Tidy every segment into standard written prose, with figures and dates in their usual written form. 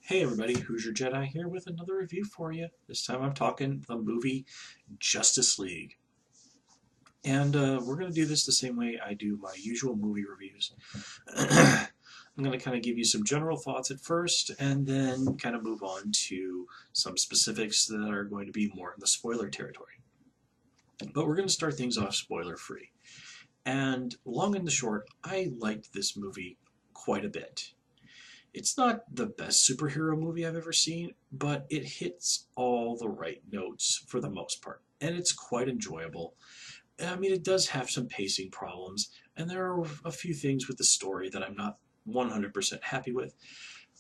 Hey everybody, Who's Your Jedi here with another review for you. This time I'm talking the movie Justice League. And we're going to do this the same way I do my usual movie reviews. I'm going to kind of give you some general thoughts at first and then kind of move on to some specifics that are going to be more in the spoiler territory. But we're going to start things off spoiler free. And long and the short, I liked this movie quite a bit. It's not the best superhero movie I've ever seen, but it hits all the right notes for the most part. And it's quite enjoyable. I mean, it does have some pacing problems, and there are a few things with the story that I'm not 100% happy with.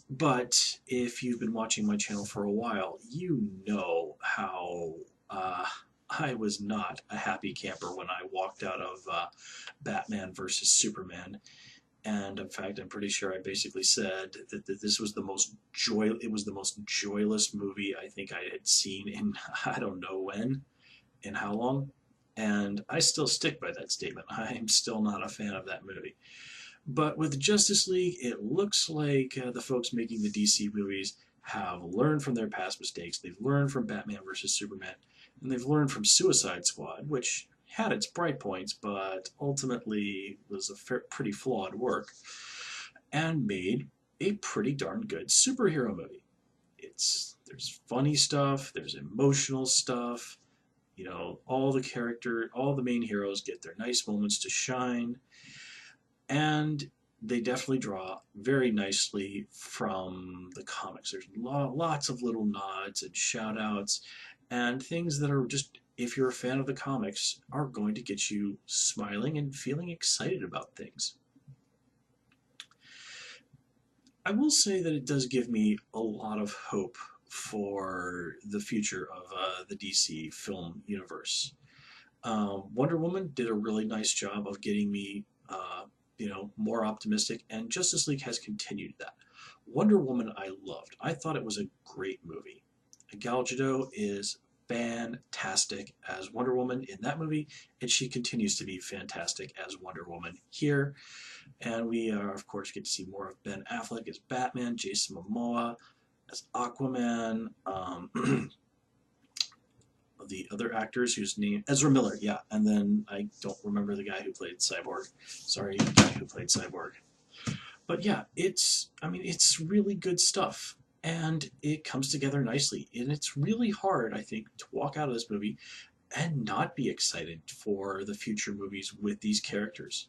But if you've been watching my channel for a while, you know how I was not a happy camper when I walked out of Batman versus Superman. And in fact, I'm pretty sure I basically said that this was it was the most joyless movie I think I had seen in I don't know when, in how long. And I still stick by that statement. I'm still not a fan of that movie. But with Justice League, it looks like the folks making the DC movies have learned from their past mistakes. They've learned from Batman versus Superman, and they've learned from Suicide Squad, which had its bright points, but ultimately was a pretty flawed work, and made a pretty darn good superhero movie. There's funny stuff, there's emotional stuff, all the main heroes get their nice moments to shine, and they definitely draw very nicely from the comics. There's lots of little nods and shout outs and things that are just, if you're a fan of the comics, are going to get you smiling and feeling excited about things. I will say that it does give me a lot of hope for the future of the DC film universe. Wonder Woman did a really nice job of getting me, more optimistic, and Justice League has continued that. Wonder Woman I loved. I thought it was a great movie. Gal Gadot is fantastic as Wonder Woman in that movie, and she continues to be fantastic as Wonder Woman here. And we, of course, get to see more of Ben Affleck as Batman, Jason Momoa as Aquaman, the other actors whose name Ezra Miller, yeah, and then I don't remember the guy who played Cyborg. Sorry, the guy who played Cyborg. But yeah, it's really good stuff, and it comes together nicely. And it's really hard, I think, to walk out of this movie and not be excited for the future movies with these characters.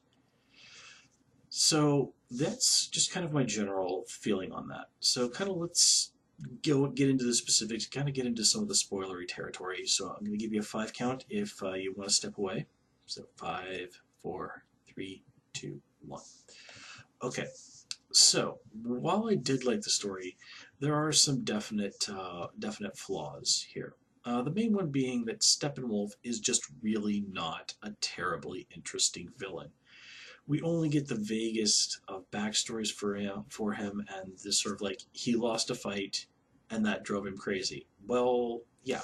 So that's just kind of my general feeling on that. So kind of let's get into the specifics, kind of get into some of the spoilery territory. So I'm going to give you a 5 count if you want to step away. So 5, 4, 3, 2, 1. Okay. So while I did like the story, there are some definite flaws here. The main one being that Steppenwolf is just really not a terribly interesting villain. We only get the vaguest of backstories for him, and this sort of like he lost a fight and that drove him crazy. Well, yeah.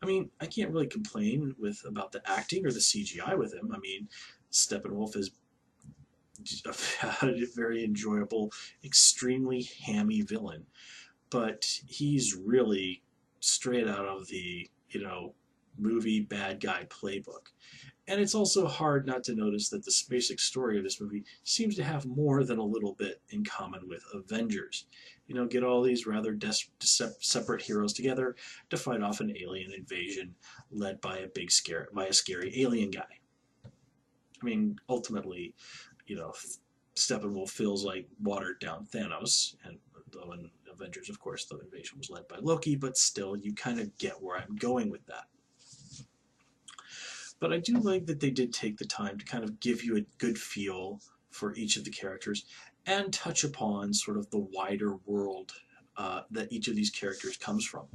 I mean, I can't really complain about the acting or the CGI with him. I mean, Steppenwolf is a very enjoyable, extremely hammy villain, but he's really straight out of the movie bad guy playbook. And it's also hard not to notice that the basic story of this movie seems to have more than a little bit in common with Avengers. Get all these rather separate heroes together to fight off an alien invasion led by a scary alien guy. I mean, ultimately, Steppenwolf feels like watered down Thanos, and though in Avengers, of course, the invasion was led by Loki, but still, you kind of get where I'm going with that. But I do like that they did take the time to kind of give you a good feel for each of the characters and touch upon sort of the wider world that each of these characters comes from.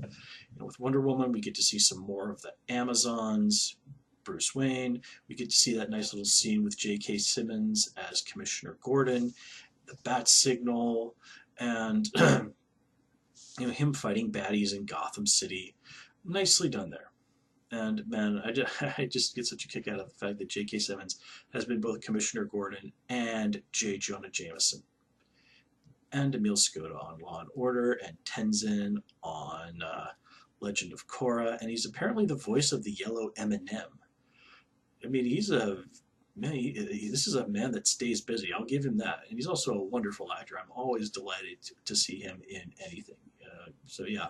With Wonder Woman, we get to see some more of the Amazons, Bruce Wayne. We get to see that nice little scene with J.K. Simmons as Commissioner Gordon, the Bat Signal, and him fighting baddies in Gotham City. Nicely done there. And man, I just get such a kick out of the fact that J.K. Simmons has been both Commissioner Gordon and J. Jonah Jameson. and Emil Skoda on Law and Order, and Tenzin on Legend of Korra, and he's apparently the voice of the yellow M&M. I mean, he's a man. This is a man that stays busy. I'll give him that, and he's also a wonderful actor. I'm always delighted to see him in anything. So yeah,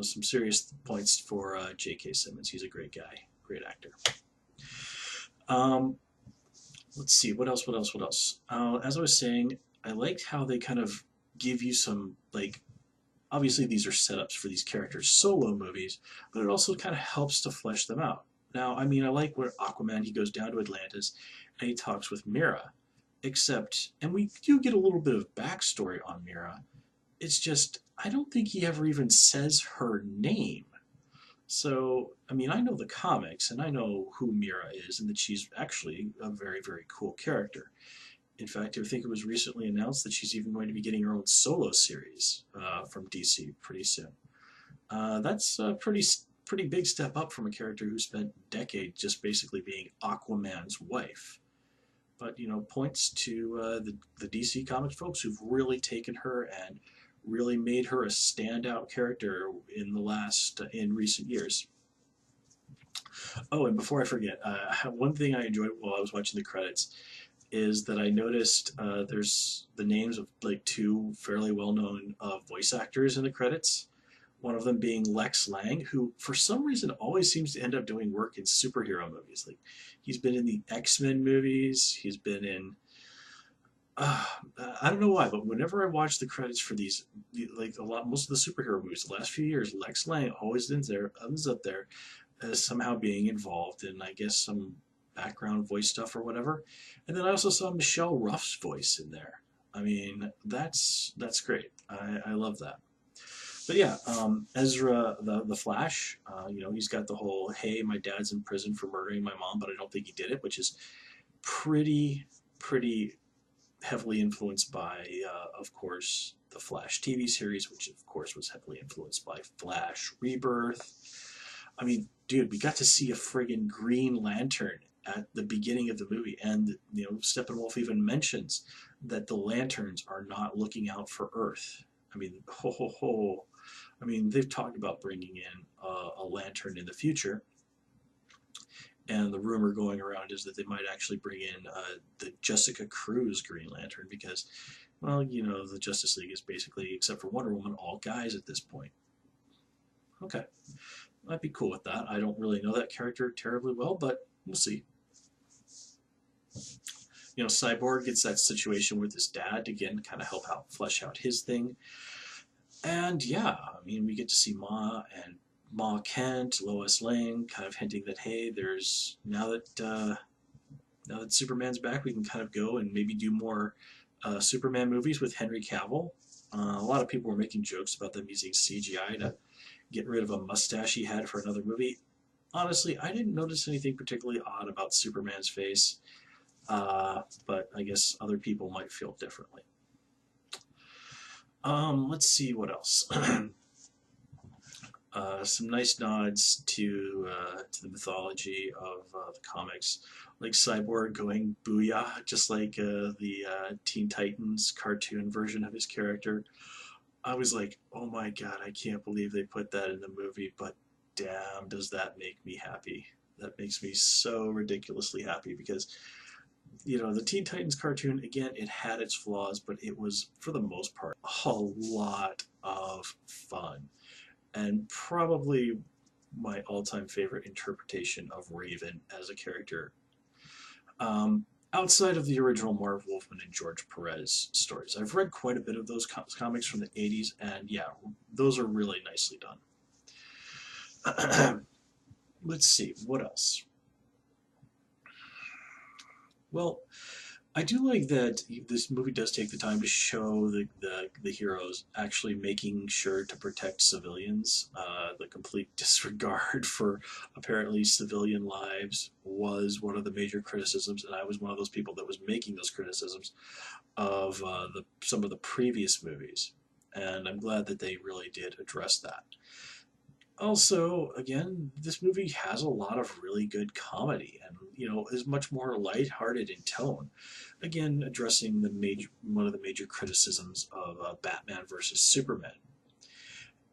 some serious points for J.K. Simmons. He's a great guy, great actor. Um, let's see, what else? What else? What else? As I was saying, I liked how they kind of give you some like. Obviously, these are setups for these characters' solo movies, but it also kind of helps to flesh them out. Now, I mean, I like where Aquaman, he goes down to Atlantis and he talks with Mera, except, and we do get a little bit of backstory on Mera. It's just, I don't think he ever even says her name. So, I mean, I know the comics and I know who Mera is and that she's actually a very, very cool character. In fact, I think it was recently announced that she's even going to be getting her own solo series from DC pretty soon. That's a pretty big step up from a character who spent decades just basically being Aquaman's wife. But you know, points to the DC Comics folks who've really taken her and really made her a standout character in recent years. Oh, and before I forget, one thing I enjoyed while I was watching the credits is that I noticed there's the names of like two fairly well-known voice actors in the credits. One of them being Lex Lang, who for some reason always seems to end up doing work in superhero movies. Like he's been in the X-Men movies. He's been in I don't know why, but whenever I watch the credits for these, like most of the superhero movies, the last few years, Lex Lang always ends up there as somehow being involved in, I guess, some background voice stuff or whatever. And then I also saw Michelle Ruff's voice in there. I mean, that's great. I love that. But yeah, Ezra the Flash, you know, he's got the whole "Hey, my dad's in prison for murdering my mom, but I don't think he did it," which is pretty heavily influenced by, of course, the Flash TV series, which of course was heavily influenced by Flash Rebirth. I mean, dude, we got to see a friggin' Green Lantern at the beginning of the movie, and you know, Steppenwolf even mentions that the lanterns are not looking out for Earth. I mean, ho ho ho. I mean, they've talked about bringing in a lantern in the future, and the rumor going around is that they might actually bring in the Jessica Cruz Green Lantern because, well, you know, the Justice League is basically, except for Wonder Woman, all guys at this point. Okay, I'd be cool with that. I don't really know that character terribly well, but we'll see. You know, Cyborg gets that situation with his dad to, again, kind of help out, flesh out his thing. And yeah, I mean, we get to see Ma Kent, Lois Lane, kind of hinting that, hey, there's now that Superman's back, we can kind of go and maybe do more Superman movies with Henry Cavill. A lot of people were making jokes about them using CGI to get rid of a mustache he had for another movie. Honestly, I didn't notice anything particularly odd about Superman's face, but I guess other people might feel differently. Let's see what else. Some nice nods to the mythology of the comics, like Cyborg going "booyah," just like the Teen Titans cartoon version of his character. I was like, oh my god, I can't believe they put that in the movie, but damn, does that make me happy. That makes me so ridiculously happy because, you know, the Teen Titans cartoon, again, it had its flaws, but it was, for the most part, a lot of fun. And probably my all-time favorite interpretation of Raven as a character. Outside of the original Marv Wolfman and George Perez stories. I've read quite a bit of those comics from the 80s, and yeah, those are really nicely done. Let's see, what else? Well, I do like that this movie does take the time to show the heroes actually making sure to protect civilians. The complete disregard for apparently civilian lives was one of the major criticisms, and I was one of those people that was making those criticisms of some of the previous movies. And I'm glad that they really did address that. Also, again, this movie has a lot of really good comedy and, is much more lighthearted in tone. Again, addressing one of the major criticisms of Batman versus Superman.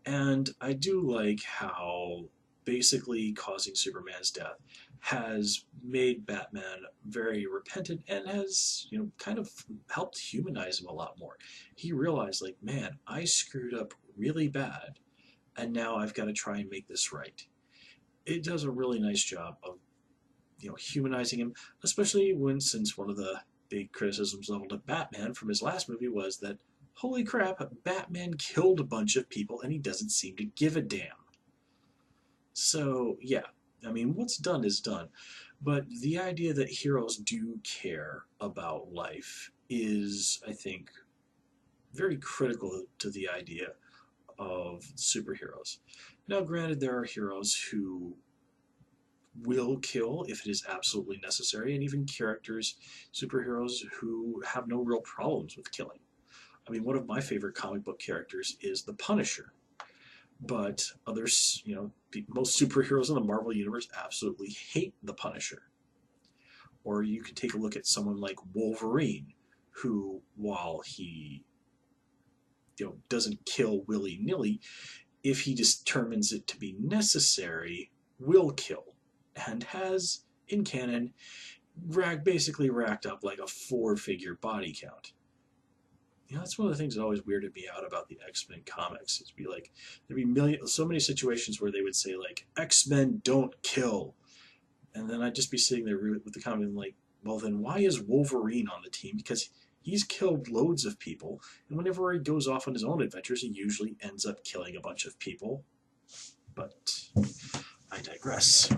And I do like how basically causing Superman's death has made Batman very repentant and has, kind of helped humanize him a lot more. He realized, like, man, I screwed up really bad, and now I've got to try and make this right. It does a really nice job of, humanizing him, especially since one of the big criticisms leveled at Batman from his last movie was that, holy crap, Batman killed a bunch of people and he doesn't seem to give a damn. So, yeah, I mean, what's done is done. But the idea that heroes do care about life is, I think, very critical to the idea of superheroes. Now, granted, there are heroes who will kill if it is absolutely necessary, and even characters, superheroes, who have no real problems with killing. I mean, one of my favorite comic book characters is the Punisher, but others, most superheroes in the Marvel Universe absolutely hate the Punisher. Or you could take a look at someone like Wolverine, who, while he doesn't kill willy nilly, if he determines it to be necessary, will kill, and has in canon basically racked up like a four-figure body count. That's one of the things that always weirded me out about the X-Men comics. Is be like there'd be so many situations where they would say like X-Men don't kill, and then I'd just be sitting there with the comic and like, well then why is Wolverine on the team? Because he's killed loads of people, and whenever he goes off on his own adventures, he usually ends up killing a bunch of people. But I digress.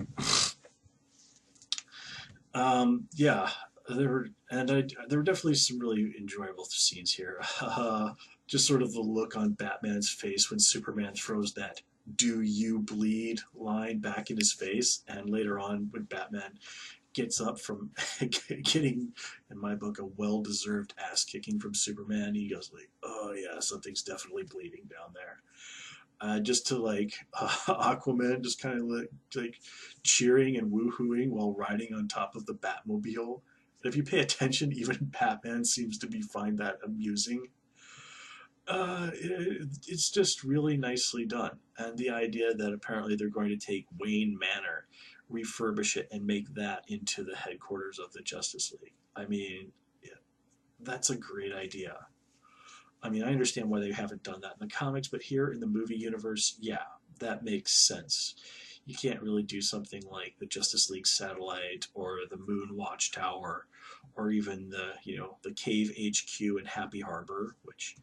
Yeah, there were definitely some really enjoyable scenes here. Just sort of the look on Batman's face when Superman throws that "Do you bleed?" line back in his face, and later on when Batman gets up from getting, in my book, a well-deserved ass kicking from Superman, he goes like, "Oh yeah, something's definitely bleeding down there." Just to like Aquaman just kind of like cheering and woohooing while riding on top of the Batmobile. And if you pay attention, even Batman seems to be find that amusing. It's just really nicely done, and the idea that apparently they're going to take Wayne Manor, refurbish it, and make that into the headquarters of the Justice League. I mean, yeah, that's a great idea. I mean, I understand why they haven't done that in the comics, but here in the movie universe, yeah, that makes sense. You can't really do something like the Justice League satellite or the Moon Watchtower or even the Cave HQ in Happy Harbor, which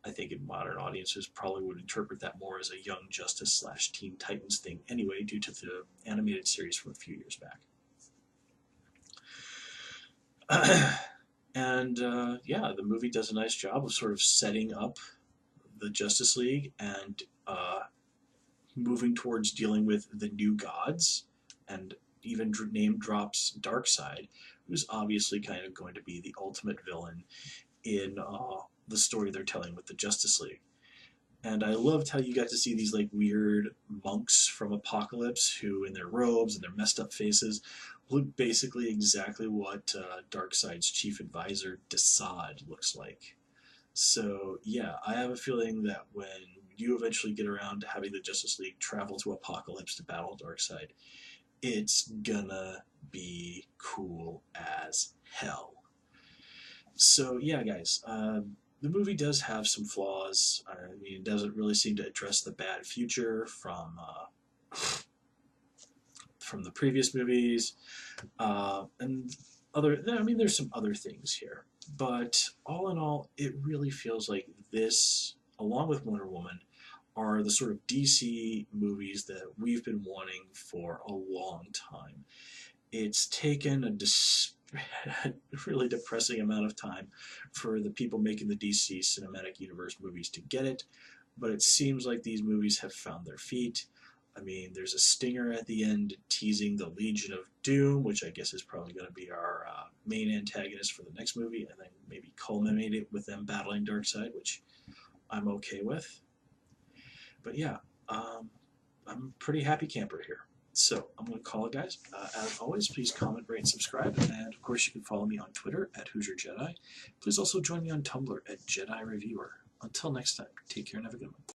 I think in modern audiences probably would interpret that more as a Young Justice slash Teen Titans thing anyway, due to the animated series from a few years back. And yeah, the movie does a nice job of sort of setting up the Justice League and moving towards dealing with the new gods, and even name drops Darkseid, who's obviously kind of going to be the ultimate villain in the story they're telling with the Justice League. And I loved how you got to see these like weird monks from Apocalypse who, in their robes and their messed up faces, look basically exactly what Darkseid's chief advisor Desaad looks like. So yeah, I have a feeling that when you eventually get around to having the Justice League travel to Apocalypse to battle Darkseid, it's gonna be cool as hell. So yeah, guys, the movie does have some flaws. I mean, it doesn't really seem to address the bad future from the previous movies, and other. I mean, there's some other things here, but all in all, it really feels like this, along with Wonder Woman, are the sort of DC movies that we've been wanting for a long time. It's taken a really depressing amount of time for the people making the DC Cinematic Universe movies to get it, but it seems like these movies have found their feet. I mean, there's a stinger at the end teasing the Legion of Doom, which I guess is probably going to be our main antagonist for the next movie, and then maybe culminate it with them battling Darkseid, which I'm okay with. But yeah, I'm a pretty happy camper here. So I'm going to call it, guys. As always, please comment, rate, and subscribe. And of course, you can follow me on Twitter at Hoosier Jedi. Please also join me on Tumblr at Jedi Reviewer. Until next time, take care and have a good one.